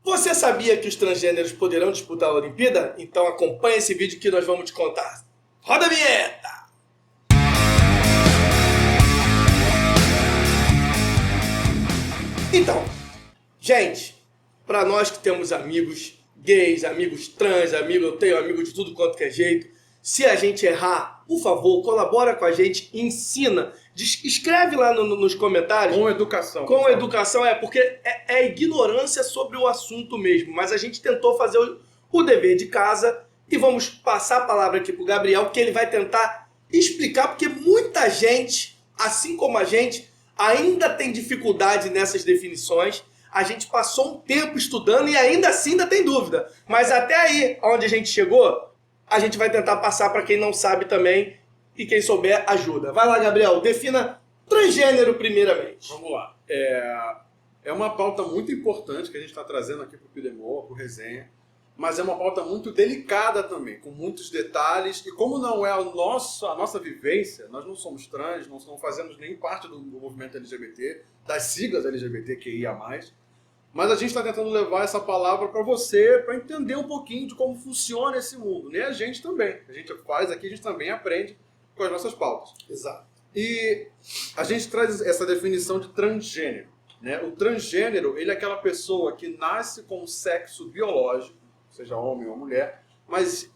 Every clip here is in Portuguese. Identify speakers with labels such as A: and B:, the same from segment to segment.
A: Você sabia que os transgêneros poderão disputar a Olimpíada? Então acompanhe esse vídeo que nós vamos te contar. Roda a vinheta! Então, gente, para nós que temos amigos gays, amigos trans, eu tenho amigos de tudo quanto que é jeito, se a gente errar, por favor, colabora com a gente, ensina, escreve lá nos comentários.
B: Com educação.
A: Com educação, porque é ignorância sobre o assunto mesmo, mas a gente tentou fazer o dever de casa e vamos passar a palavra aqui pro Gabriel, que ele vai tentar explicar, porque muita gente, assim como a gente, ainda tem dificuldade nessas definições. A gente passou um tempo estudando e ainda assim ainda tem dúvida. Mas até aí, onde a gente chegou, a gente vai tentar passar para quem não sabe também e quem souber ajuda. Vai lá, Gabriel, defina transgênero primeiramente.
B: Vamos lá. É uma pauta muito importante que a gente está trazendo aqui para o Pidemor, para o Resenha, mas é uma pauta muito delicada também, com muitos detalhes. E como não é a nossa vivência, nós não somos trans, não fazemos nem parte do movimento LGBT, das siglas LGBTQIA+, mas a gente está tentando levar essa palavra para você, para entender um pouquinho de como funciona esse mundo. E a gente também. A gente faz aqui, a gente também aprende com as nossas pautas.
A: Exato.
B: E a gente traz essa definição de transgênero, né? O transgênero, ele é aquela pessoa que nasce com um sexo biológico, seja homem ou mulher, mas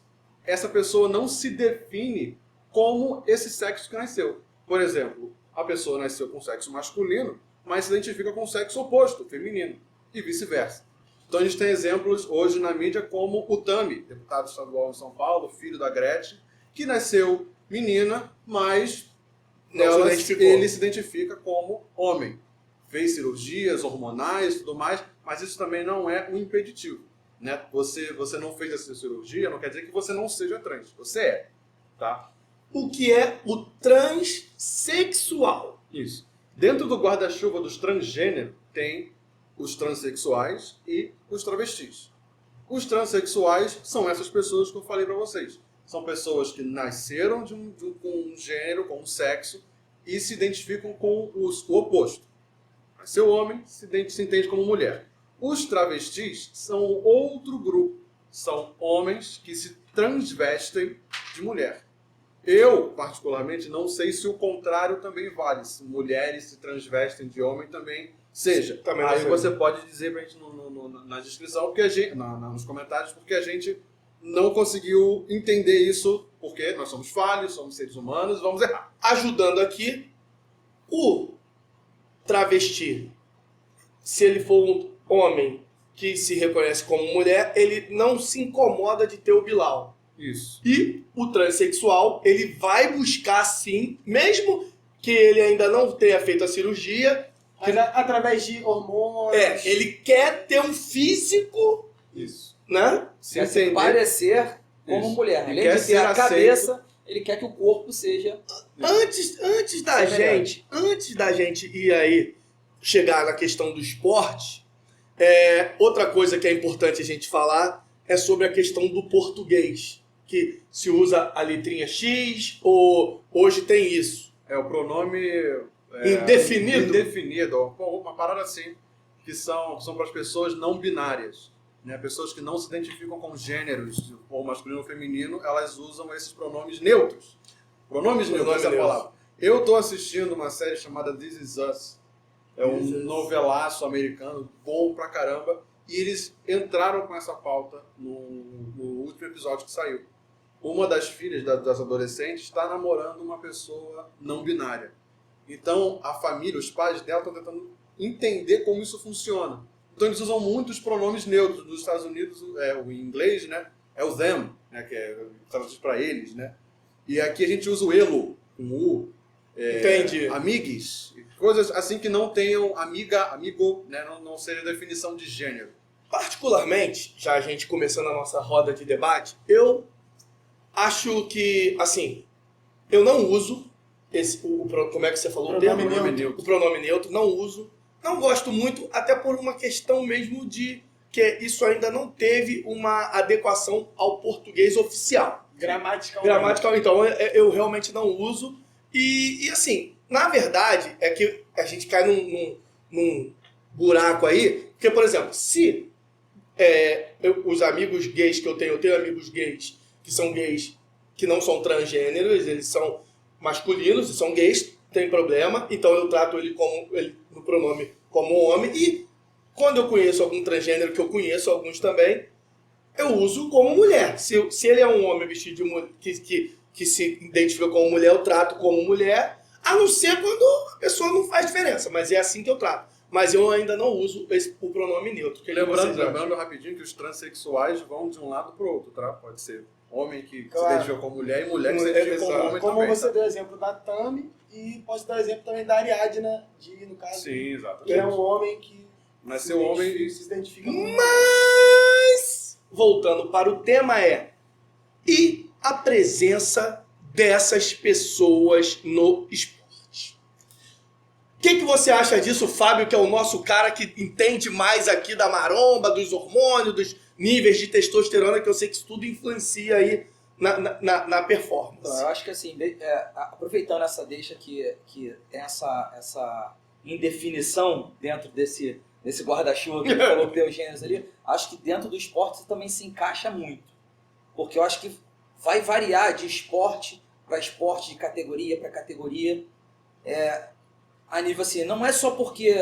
B: essa pessoa não se define como esse sexo que nasceu. Por exemplo, a pessoa nasceu com sexo masculino, mas se identifica com o sexo oposto, feminino, e vice-versa. Então a gente tem exemplos hoje na mídia como o Tami, deputado estadual em São Paulo, filho da Gretchen, que nasceu menina, mas ele se identifica como homem. Fez cirurgias hormonais e tudo mais, mas isso também não é um impeditivo. Né? Você não fez essa cirurgia, não quer dizer que você não seja trans. Você é. Tá?
A: O que é o transexual?
B: Isso. Dentro do guarda-chuva dos transgêneros tem os transexuais e os travestis. Os transexuais são essas pessoas que eu falei para vocês. São pessoas que nasceram com um gênero, com um sexo, e se identificam com o oposto. Nasceu homem, se entende como mulher. Os travestis são outro grupo. São homens que se transvestem de mulher. Eu, particularmente, não sei se o contrário também vale. Se mulheres se transvestem de homem também seja.
A: Também
B: aí você pode dizer pra gente na descrição, porque nos comentários, porque a gente não conseguiu entender isso, porque nós somos falhos, somos seres humanos, vamos errar.
A: Ajudando aqui, o travesti, se ele for um homem que se reconhece como mulher, ele não se incomoda de ter o bilau.
B: Isso.
A: E o transexual, ele vai buscar sim, mesmo que ele ainda não tenha feito a cirurgia,
C: através de hormônios.
A: ele quer ter um físico,
B: Isso.
A: né?
C: Se parecer como mulher. Além de ter a cabeça, ele quer que o corpo seja...
A: Antes da gente ir aí chegar na questão do esporte, outra coisa que é importante a gente falar é sobre a questão do português, que se usa a letrinha X, ou hoje tem isso.
B: É o pronome...
A: indefinido?
B: Indefinido, uma parada assim, que são para as pessoas não binárias. Né? Pessoas que não se identificam com gêneros, ou masculino ou feminino, elas usam esses pronomes neutros. Pronomes neutros, essa palavra. Eu estou assistindo uma série chamada This Is Us. É um novelaço americano, bom pra caramba. E eles entraram com essa pauta no último episódio que saiu. Uma das filhas das adolescentes está namorando uma pessoa não binária. Então, a família, os pais dela estão tentando entender como isso funciona. Então, eles usam muitos pronomes neutros. Nos Estados Unidos, o inglês, né, é o them, né, que é traduzido para eles, né? E aqui a gente usa o elo, com U.
A: Entendi.
B: Amigues, coisas assim que não tenham amiga, amigo, né, não seja definição de gênero.
A: Particularmente, já a gente começando a nossa roda de debate, eu acho que, assim, eu não uso como é que você falou?
B: Pronome neutro.
A: O pronome neutro, não uso. Não gosto muito, até por uma questão mesmo de que isso ainda não teve uma adequação ao português oficial. Gramatical, então, eu realmente não uso. E assim, na verdade, é que a gente cai num buraco aí, porque, por exemplo, se os amigos gays que eu tenho amigos gays que são gays que não são transgêneros, eles são masculinos e são gays, tem problema, então eu trato ele no pronome como homem, e quando eu conheço algum transgênero, que eu conheço alguns também, eu uso como mulher. Se ele é um homem vestido de mulher, que se identifica como mulher, eu trato como mulher, a não ser quando a pessoa não faz diferença, mas é assim que eu trato. Mas eu ainda não uso o pronome neutro.
B: Lembrando rapidinho que os transexuais vão de um lado para o outro, tá? Pode ser homem que se identifica como mulher e mulher que se identifica como homem
D: como
B: também.
D: Como você deu o exemplo da Tami e posso dar o exemplo também da Ariadna, no caso.
B: Sim, exatamente.
D: Que é um homem que
B: nasceu homem e
D: se identifica como
A: Mas, voltando para o tema e a presença dessas pessoas no esporte? O que você acha disso, Fábio, que é o nosso cara que entende mais aqui da maromba, dos hormônios, dos níveis de testosterona, que eu sei que isso tudo influencia aí na performance?
C: Então, eu acho que assim, aproveitando essa deixa que tem essa indefinição dentro desse guarda-chuva que ele falou que tem os gêneros ali, acho que dentro do esporte isso também se encaixa muito. Porque eu acho que vai variar de esporte para esporte, de categoria para categoria. A nível assim, não é só porque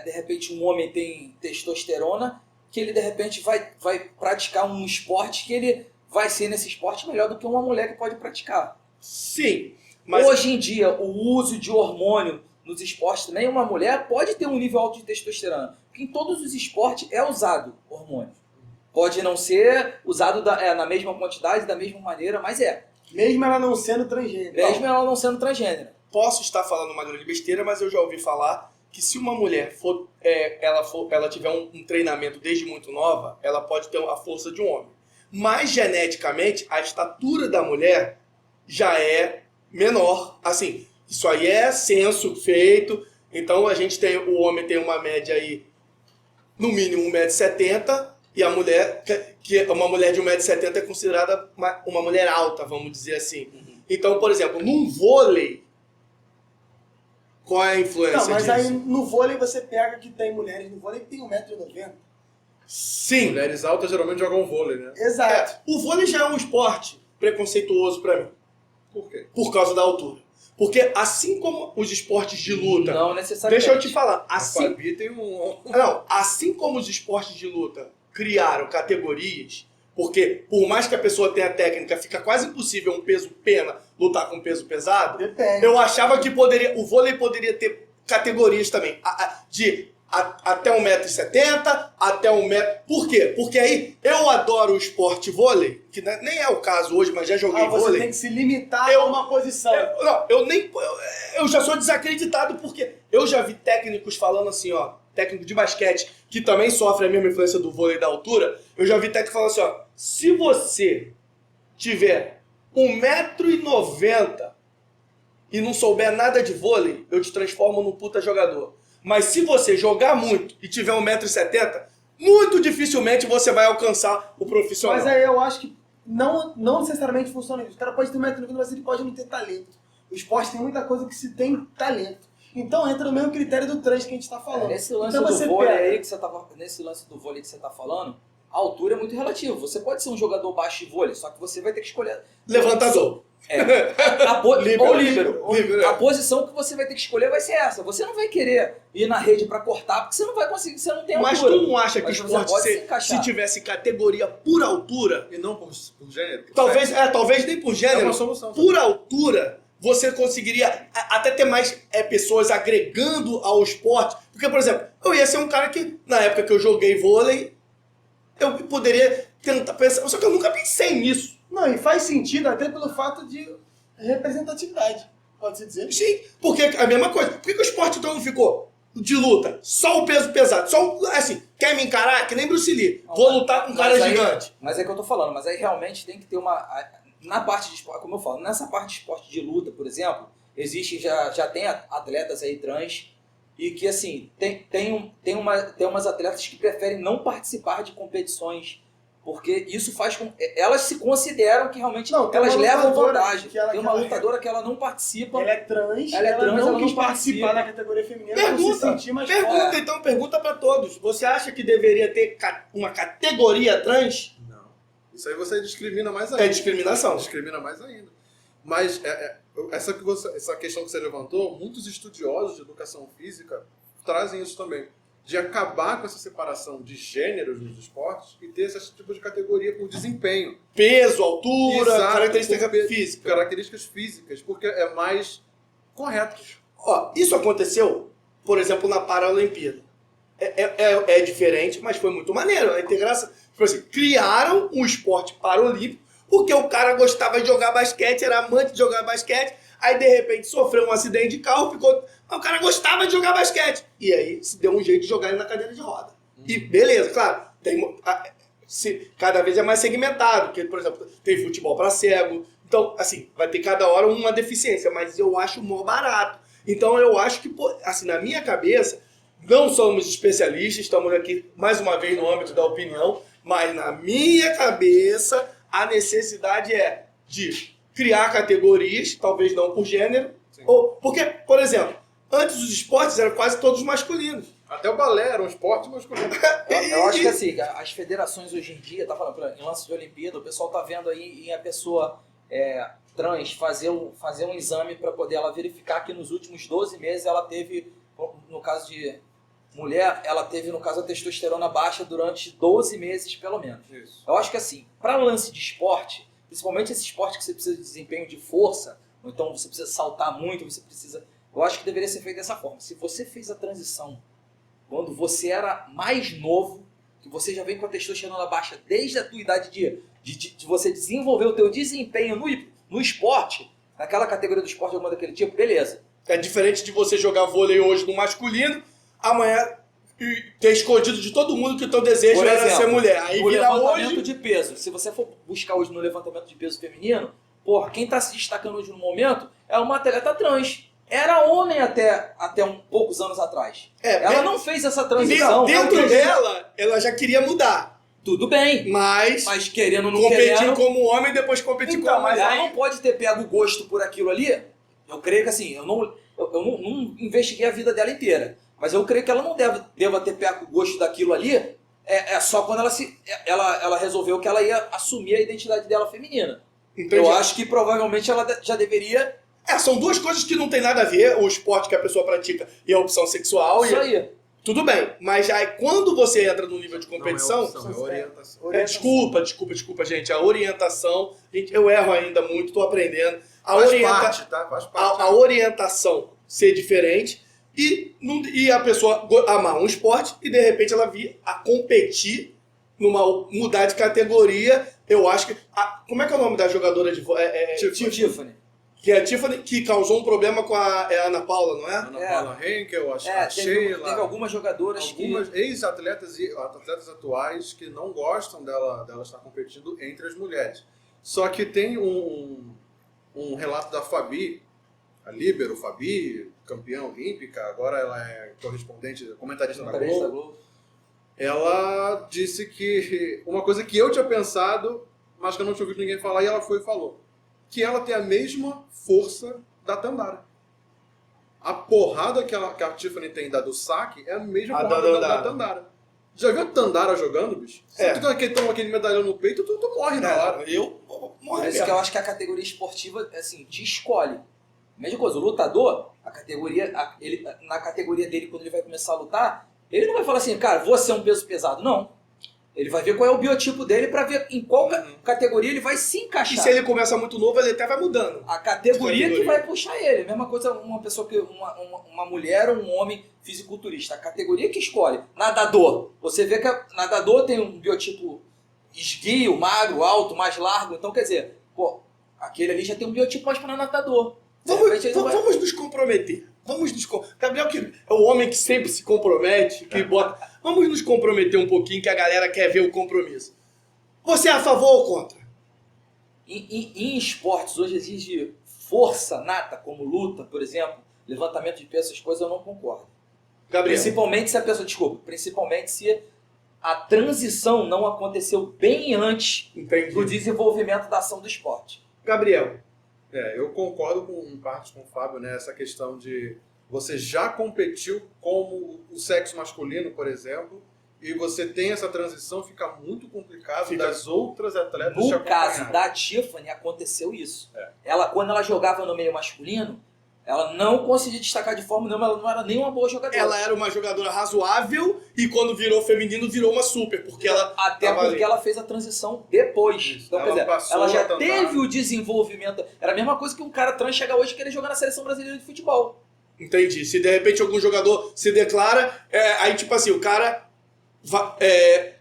C: de repente um homem tem testosterona que ele de repente vai praticar um esporte que ele vai ser nesse esporte melhor do que uma mulher que pode praticar.
A: Sim. Mas
C: hoje em dia, o uso de hormônio nos esportes também, uma mulher pode ter um nível alto de testosterona. Porque em todos os esportes é usado hormônio. Pode não ser usado na mesma quantidade, da mesma maneira, mas é.
D: Mesmo ela não sendo transgênero.
C: Mesmo ela não sendo transgênero.
A: Posso estar falando uma grande besteira, mas eu já ouvi falar que se uma mulher ela tiver um treinamento desde muito nova, ela pode ter a força de um homem. Mas geneticamente, a estatura da mulher já é menor. Assim, isso aí é censo feito. Então o homem tem uma média aí, no mínimo 1,70 m, e a mulher, uma mulher de 1,70 m é considerada uma mulher alta, vamos dizer assim. Uhum. Então, por exemplo, num vôlei, qual é a influência disso?
D: Não, mas aí no vôlei você pega que tem mulheres no vôlei que tem 1,90 m.
A: Sim.
B: Mulheres altas geralmente jogam vôlei, né?
D: Exato.
A: O vôlei já é um esporte preconceituoso pra mim.
B: Por quê?
A: Por causa da altura. Porque assim como os esportes de luta...
C: Não necessariamente.
A: Deixa eu te falar.
B: Assim
A: como os esportes de luta criaram categorias, porque por mais que a pessoa tenha técnica, fica quase impossível um peso pena lutar com peso pesado.
D: Depende.
A: Eu achava que o vôlei poderia ter categorias também. Até 1,70 m, até 1 metro. Por quê? Porque aí eu adoro o esporte vôlei, que nem é o caso hoje, mas já joguei
D: você
A: vôlei.
D: Tem que se limitar a uma posição.
A: Eu já sou desacreditado, porque eu já vi técnicos falando assim, técnico de basquete, que também sofre a mesma influência do vôlei da altura. Eu já vi técnico falando assim, se você tiver 1,90 m e não souber nada de vôlei, eu te transformo num puta jogador. Mas se você jogar muito e tiver 1,70 m, muito dificilmente você vai alcançar o profissional.
D: Mas aí eu acho que não necessariamente funciona isso. O cara pode ter 1,90 m, mas ele pode não ter talento. O esporte tem muita coisa que se tem talento. Então entra no mesmo critério do trans que a gente está falando.
C: Nesse lance
D: então,
C: do vôlei aí que você nesse lance do vôlei que você está falando, a altura é muito relativa. Você pode ser um jogador baixo de vôlei, só que você vai ter que escolher...
A: Levantador.
C: Ou líbero. A posição que você vai ter que escolher vai ser essa. Você não vai querer ir na rede para cortar, porque você não vai conseguir, você não tem altura.
A: Mas tu não acha que o esporte,
C: se
A: tivesse categoria por altura,
B: e não por gênero?
A: Talvez nem por gênero,
B: é uma solução,
A: por altura, você conseguiria até ter mais pessoas agregando ao esporte. Porque, por exemplo, eu ia ser um cara que, na época que eu joguei vôlei, eu poderia tentar pensar, só que eu nunca pensei nisso.
D: Não, e faz sentido até pelo fato de representatividade, pode-se dizer.
A: Sim, porque a mesma coisa. Por que o esporte então não ficou de luta? Só o peso pesado. Assim, quer me encarar? Que nem Bruce Lee. Vou lutar com um cara gigante.
C: Mas é que eu tô falando, mas aí realmente tem que ter na parte de esporte, como eu falo, nessa parte de esporte de luta, por exemplo, existe, já tem atletas aí trans, e que assim, tem umas atletas que preferem não participar de competições Porque isso faz com... Elas se consideram que realmente
D: Não, tem
C: elas
D: uma
C: levam
D: lutadora
C: vantagem.
D: que ela-
C: Tem uma
D: que ela-
C: lutadora que ela não participa.
D: Ela é trans,
C: Ela é trans, ela
D: não
C: não
D: quis
C: participa.
D: participar da categoria feminina por se sentir mais forte.
A: Pergunta, então, pergunta pra todos. Você acha que deveria ter uma categoria trans?
B: Não. Isso aí você discrimina mais ainda.
A: É discriminação.
B: Discrimina mais ainda. Mas essa questão que você levantou, muitos estudiosos de educação física trazem isso também. De acabar com essa separação de gêneros nos esportes e ter esse tipo de categoria por desempenho.
A: Peso, altura,
B: Exato,
A: característica
B: por
A: física.
B: Características físicas, porque é mais correto.
A: Ó, isso aconteceu, por exemplo, na Paralimpíada. É diferente, mas foi muito maneiro. A integração. Tipo assim, criaram um esporte paralímpico porque o cara gostava de jogar basquete, era amante de jogar basquete, aí de repente sofreu um acidente de carro, ficou. Mas o cara gostava de jogar basquete. E aí se deu um jeito de jogar ele na cadeira de roda. E beleza, claro, cada vez é mais segmentado, porque, por exemplo, tem futebol para cego. Então, assim, vai ter cada hora uma deficiência, mas eu acho mó barato. Então eu acho que, pô, assim, na minha cabeça, não somos especialistas, estamos aqui mais uma vez no âmbito da opinião, mas na minha cabeça a necessidade é de criar categorias, talvez não por gênero, ou porque, por exemplo, antes os esportes eram quase todos masculinos.
B: Até o balé era um esporte masculino.
C: Eu acho que assim, as federações hoje em dia, tá falando, em lance de Olimpíada, o pessoal tá vendo aí em a pessoa trans fazer um exame para poder ela verificar que nos últimos 12 meses ela teve, no caso de mulher, ela teve, no caso, a testosterona baixa durante 12 meses, pelo menos.
B: Isso.
C: Eu acho que assim, para lance de esporte, principalmente esse esporte que você precisa de desempenho de força, ou então você precisa saltar muito, você precisa... Eu acho que deveria ser feito dessa forma. Se você fez a transição quando você era mais novo, que você já vem com a testosterona baixa desde a tua idade de você desenvolver o teu desempenho no esporte, naquela categoria do esporte, alguma daquele tipo, beleza.
A: É diferente de você jogar vôlei hoje no masculino, amanhã ter escondido de todo mundo que o teu desejo
C: Por
A: era
C: exemplo,
A: ser mulher. Aí
C: o
A: vira
C: levantamento
A: hoje...
C: de peso. Se você for buscar hoje no levantamento de peso feminino, porra, quem está se destacando hoje no momento é uma atleta trans. Era homem até poucos anos atrás. Ela não fez essa transição.
A: Dentro dela, ela já queria mudar.
C: Tudo bem.
A: Mas
C: Querendo ou não
A: competir
C: querendo...
A: como homem e depois competir
C: Então,
A: como
C: mas
A: mulher.
C: ela não pode ter pego o gosto por aquilo ali. Eu creio que assim, eu não investiguei a vida dela inteira. Mas eu creio que ela não deva ter pego o gosto daquilo ali. É só quando ela resolveu que ela ia assumir a identidade dela feminina.
A: Entendi.
C: Eu acho que provavelmente ela já deveria...
A: São duas coisas que não tem nada a ver, o esporte que a pessoa pratica e a opção sexual.
C: Isso aí.
A: Tudo bem, mas aí quando você entra no nível de competição...
B: Não é orientação.
A: Desculpa, gente. A orientação... Gente, eu erro ainda muito, estou aprendendo.
B: Faz parte, tá? Faz parte.
A: A orientação ser diferente e a pessoa amar um esporte e de repente ela vir a competir, mudar de categoria. Eu acho que... como é que é o nome da jogadora de vôlei?
C: Tiffany.
A: Que é a Tiffany, que causou um problema com a Ana Paula, não é?
B: Ana Paula Henkel, a Sheila.
C: Teve algumas jogadoras
B: algumas ex-atletas e atletas atuais que não gostam dela estar competindo entre as mulheres. Só que tem um relato da Fabi, a líbero Fabi, campeã olímpica, agora ela é correspondente, comentarista da Globo. Ela disse que uma coisa que eu tinha pensado, mas que eu não tinha ouvido ninguém falar, e ela foi e falou. Que ela tem a mesma força da Tandara. A porrada que a Tiffany tem do saque é a mesma porrada da Tandara. Já viu a Tandara jogando, bicho? Se tu toma aquele medalhão no peito, tu morre na hora.
A: Eu morro.
C: Por isso que eu acho que a categoria esportiva, assim, te escolhe. Mesma coisa, o lutador, na categoria dele, quando ele vai começar a lutar, ele não vai falar assim, cara, vou ser um peso pesado. Não. Ele vai ver qual é o biotipo dele pra ver em qual categoria ele vai se encaixar.
A: E se ele começa muito novo, ele até vai mudando.
C: A categoria que vai puxar ele. Mesma coisa, uma pessoa que uma mulher ou um homem fisiculturista. A categoria que escolhe. Nadador. Você vê que nadador tem um biotipo esguio, magro, alto, mais largo. Então, quer dizer, aquele ali já tem um biotipo mais para nadador.
A: Vamos nos comprometer. Gabriel, que é o homem que sempre se compromete, que bota... Vamos nos comprometer um pouquinho, que a galera quer ver o compromisso. Você é a favor ou contra?
C: Em esportes, hoje exige força nata, como luta, por exemplo, levantamento de peso, essas coisas eu não concordo.
A: Gabriel.
C: Principalmente se a pessoa a transição não aconteceu bem antes do
A: Entendi.
C: desenvolvimento da ação do esporte.
A: Gabriel,
B: Eu concordo em partes com o Fábio, né? Essa questão de você já competiu como o sexo masculino, por exemplo, e você tem essa transição, fica muito complicado das outras atletas te
C: No caso
B: acompanharem.
C: da Tiffany, aconteceu isso. Ela, quando ela jogava no meio masculino, ela não conseguia destacar de forma nenhuma, ela não era nem uma boa jogadora.
A: ela era uma jogadora razoável e quando virou feminino, virou uma super, porque ela
C: Até
A: tava
C: porque
A: ali.
C: ela fez a transição depois.
B: Isso.
C: Então,
B: Ela
C: quer dizer,
B: passou
C: ela
B: a
C: já
B: tentar.
C: teve o desenvolvimento. Era a mesma coisa que um cara trans chegar hoje e querer jogar na seleção brasileira de futebol.
A: Entendi. Se de repente algum jogador se declara, aí tipo assim, o cara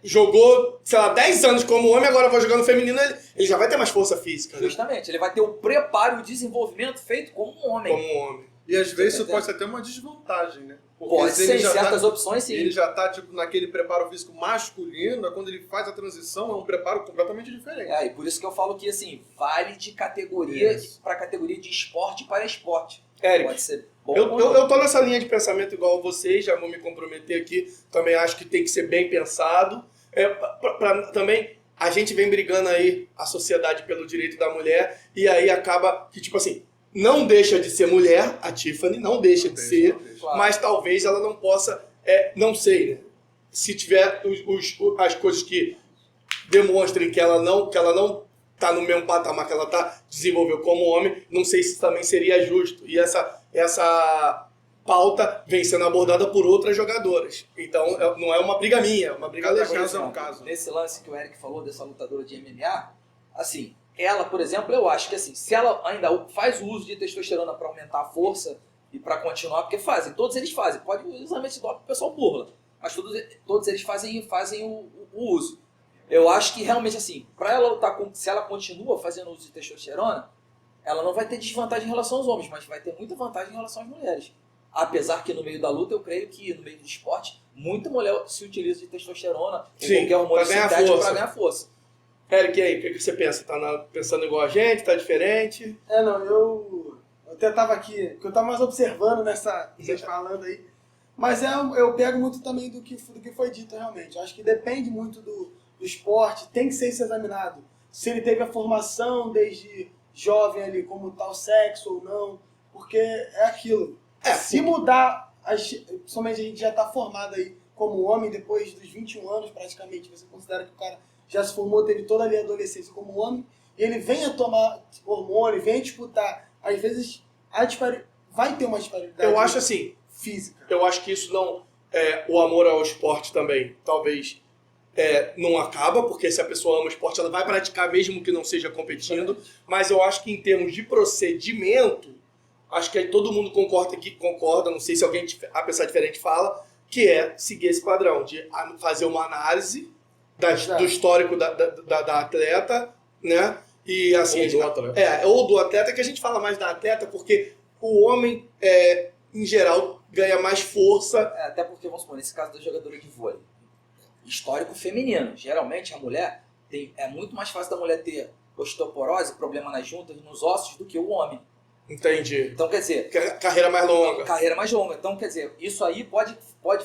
A: jogou, sei lá, 10 anos como homem, agora vai jogar no feminino, ele já vai ter mais força física, né?
C: Justamente. Ele vai ter o preparo e o desenvolvimento feito como um homem.
A: Como um homem.
B: E às vezes isso
C: Entendeu?
B: pode ser até uma desvantagem, né? Porque
C: Pode
B: se
C: ser,
B: ele
C: em
B: já
C: certas opções, sim.
B: Ele já tá tipo, naquele preparo físico masculino, quando ele faz a transição, é um preparo completamente diferente.
C: E por isso que eu falo que, assim, vale de categoria
B: Isso.
C: para categoria de esporte para esporte.
A: Érico,
C: Pode ser bom
A: eu
C: ou não.
A: tô nessa linha de pensamento igual a vocês, já vou me comprometer aqui, também acho que tem que ser bem pensado. Também, a gente vem brigando aí, a sociedade pelo direito da mulher, e aí acaba que, tipo assim, não deixa de ser mulher, a Tiffany, não deixa de ser,
C: Claro.
A: mas talvez ela não possa, não sei, né? Se tiver as coisas que demonstrem que ela não tá no mesmo patamar que ela desenvolveu como homem, não sei se também seria justo. E essa pauta vem sendo abordada por outras jogadoras. Então, não é uma briga minha, é uma briga
B: Cada
A: legítima.
B: caso é um caso.
C: Nesse lance que o Eric falou, dessa lutadora de MMA, assim, ela, por exemplo, eu acho que assim, se ela ainda faz o uso de testosterona para aumentar a força e para continuar, porque fazem, todos eles fazem, pode usar esse doping, o pessoal burla, mas todos eles fazem o uso. Eu acho que realmente assim, para ela lutar, se ela continua fazendo uso de testosterona, ela não vai ter desvantagem em relação aos homens, mas vai ter muita vantagem em relação às mulheres. Apesar que no meio da luta, eu creio que no meio do esporte, muita mulher se utiliza de testosterona ou
A: Sim,
C: qualquer hormônio
A: pra ganhar
C: sintético
A: força.
C: para ganhar força.
A: Eric, e aí, o que você pensa? Tá pensando igual a gente? Tá diferente?
D: Não, eu até tava aqui, porque eu tava mais observando vocês falando aí, mas eu pego muito também do que foi dito realmente. Eu acho que depende muito do esporte, tem que ser isso examinado. Se ele teve a formação desde jovem ali, como tal sexo ou não, porque é aquilo. Se mudar, principalmente a gente já tá formado aí como homem, depois dos 21 anos praticamente, você considera que o cara já se formou, teve toda ali a adolescência como homem, e ele vem a tomar hormônio, vem a disputar, às vezes vai ter uma disparidade
A: Eu acho assim,
D: física.
A: eu acho que isso não... o amor ao esporte também, talvez, não acaba, porque se a pessoa ama o esporte, ela vai praticar mesmo que não seja competindo, mas eu acho que em termos de procedimento, acho que aí todo mundo concorda, não sei se alguém, a pessoa diferente fala, que é seguir esse padrão, de fazer uma análise do histórico da atleta, né? E assim,
B: Ou do atleta.
A: ou do atleta, que a gente fala mais da atleta, porque o homem, em geral, ganha mais força.
C: Até porque, vamos supor, nesse caso da jogadora de vôlei, histórico feminino, geralmente a mulher, é muito mais fácil da mulher ter osteoporose, problema nas juntas, nos ossos, do que o homem.
A: Entendi.
C: Então, quer dizer,
A: Carreira mais longa.
C: carreira mais longa. Então, quer dizer, isso aí pode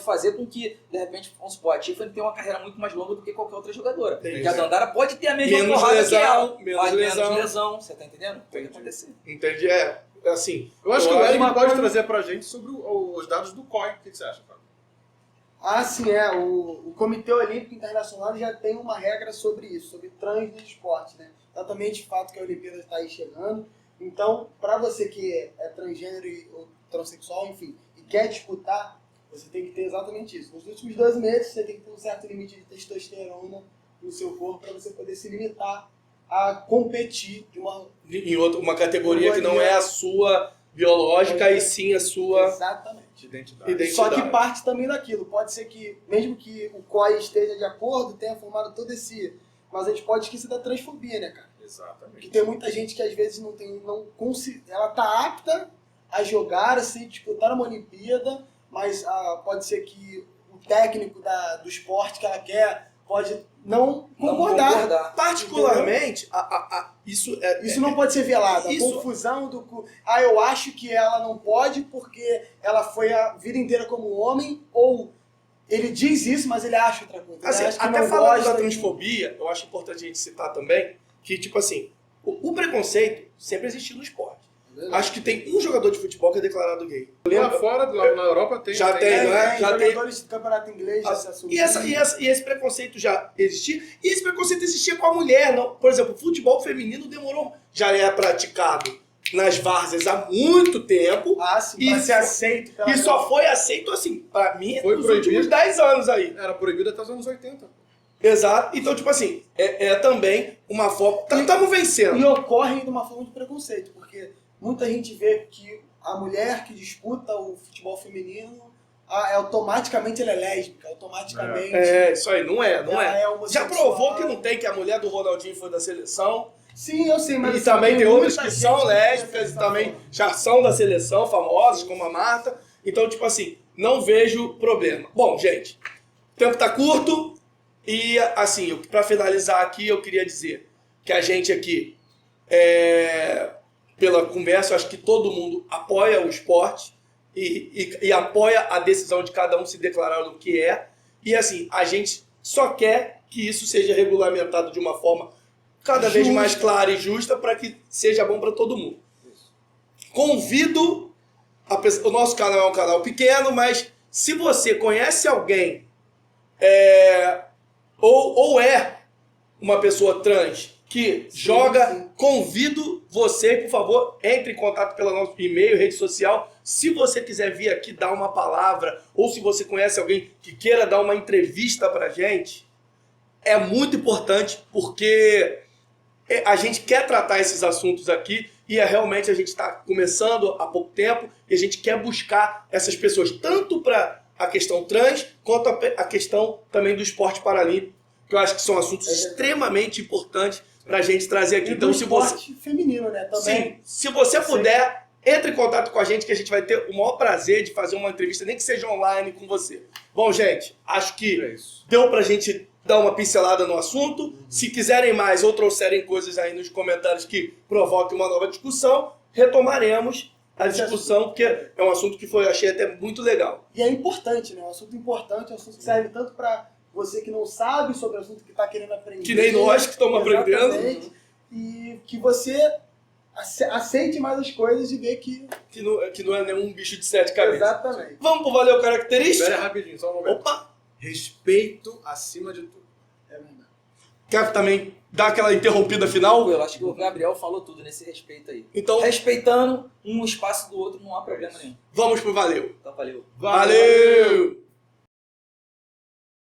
C: fazer com que, de repente, vamos supor, a Tiffany tenha uma carreira muito mais longa do que qualquer outra jogadora.
A: Entendi.
C: Porque a Dandara pode ter a mesma
A: Menos
C: porrada
A: lesão,
C: que ela,
A: menos
C: mas
A: lesão.
C: menos lesão. Você tá entendendo? Pode acontecer.
A: Entendi. Assim.
B: Eu acho que o Eric
D: uma
B: pode
D: coisa-
B: trazer pra gente sobre os dados do COI. O que você acha, Fábio?
D: Sim, o Comitê Olímpico Internacional já tem uma regra sobre isso, sobre trans no esporte, né? Exatamente o fato que a Olimpíada está aí chegando. Então, para você que é transgênero ou transexual, enfim, e quer disputar, você tem que ter exatamente isso. Nos últimos 12 meses, você tem que ter um certo limite de testosterona no seu corpo para você poder se limitar a competir de uma...
A: Em uma categoria que não é a sua biológica, e sim a sua
D: Exatamente.
B: Identidade.
D: Só que parte também daquilo. Pode ser que, mesmo que o COI esteja de acordo, tenha formado todo esse... Mas a gente pode esquecer da transfobia, né, cara?
B: Exatamente.
D: Porque tem muita gente que às vezes ela tá apta a jogar, assim, disputar uma Olimpíada, mas pode ser que o técnico do esporte que ela quer pode não concordar.
A: Particularmente, isso
D: Isso não pode ser velado.
A: Isso-
D: A confusão eu acho que ela não pode porque ela foi a vida inteira como homem, ou ele diz isso, mas ele acha outra coisa. Ele
A: Assim,
D: acha que
A: até
D: não
A: falando
D: gosta
A: da
D: de-
A: transfobia, eu acho importante a gente citar também que, tipo assim, o preconceito sempre existiu no esporte. Acho que tem um jogador de futebol que é declarado gay.
B: Lá fora, lá na Europa, tem.
A: Já tem, não é? Já tem.
D: jogadores do campeonato inglês já se assumiram.
A: E esse preconceito já existia. E esse preconceito existia com a mulher. Não? Por exemplo, o futebol feminino demorou. Já é praticado nas várzeas há muito tempo.
D: Ah, sim,
A: E
D: pra ser aceito. pela
A: E só foi aceito, assim, pra mim,
B: Foi
A: nos
B: proibido.
A: últimos 10 anos aí.
B: Era proibido até os anos 80.
A: Exato. Então, tipo assim, é também uma forma. Estamos vencendo.
D: E ocorre de uma forma de preconceito, porque muita gente vê que a mulher que disputa o futebol feminino automaticamente ela é lésbica, automaticamente
A: Isso aí, não é.
D: ela é
A: Já
D: homossexual.
A: provou que não tem, que a mulher do Ronaldinho foi da seleção.
D: Sim, eu sei, mas
A: E
D: assim,
A: também tem outras
D: muita
A: que
D: gente
A: são
D: pensa
A: lésbicas e
D: dessa
A: também
D: forma.
A: já são da seleção, famosas, como a Marta. Então, tipo assim, não vejo problema. Bom, gente, o tempo tá curto e, assim, pra finalizar aqui, eu queria dizer que a gente aqui, pela conversa, eu acho que todo mundo apoia o esporte e apoia a decisão de cada um se declarar o que é. E, assim, a gente só quer que isso seja regulamentado de uma forma cada vez mais clara e justa para que seja bom para todo mundo. Convido, o nosso canal é um canal pequeno, mas se você conhece alguém ou é uma pessoa trans que joga,
D: sim.
A: convido você, por favor, entre em contato pelo nosso e-mail, rede social. Se você quiser vir aqui dar uma palavra, ou se você conhece alguém que queira dar uma entrevista pra gente, é muito importante, porque a gente quer tratar esses assuntos aqui e realmente a gente está começando há pouco tempo e a gente quer buscar essas pessoas, tanto para a questão trans, quanto a questão também do esporte paralímpico, que eu acho que são assuntos extremamente importantes para a gente trazer aqui.
D: E
A: Então,
D: do
A: se você,
D: esporte feminino, né? Também.
A: sim, se você puder, entre em contato com a gente que a gente vai ter o maior prazer de fazer uma entrevista, nem que seja online com você. Bom, gente, acho que
B: É isso.
A: deu pra gente dar uma pincelada no assunto. Se quiserem mais ou trouxerem coisas aí nos comentários que provoquem uma nova discussão, retomaremos a discussão, porque é um assunto que achei até muito legal.
D: E é importante, né? É um assunto importante, é um assunto que serve tanto para você que não sabe sobre o assunto que está querendo aprender.
A: Que nem nós que estamos aprendendo.
D: Exatamente. E que você aceite mais as coisas e ver que...
A: Que não é nenhum bicho de 7 cabeças.
D: Exatamente.
A: Vamos pro Valeu Característica?
B: Espera rapidinho, só um momento.
A: Opa!
B: Respeito acima de tudo.
D: É verdade.
A: Quer também dar aquela interrompida final?
C: Eu acho que o Gabriel falou tudo nesse respeito aí.
A: Então,
C: Respeitando um espaço do outro, não há problema nenhum.
A: vamos pro Valeu.
C: Então, valeu.
A: Valeu!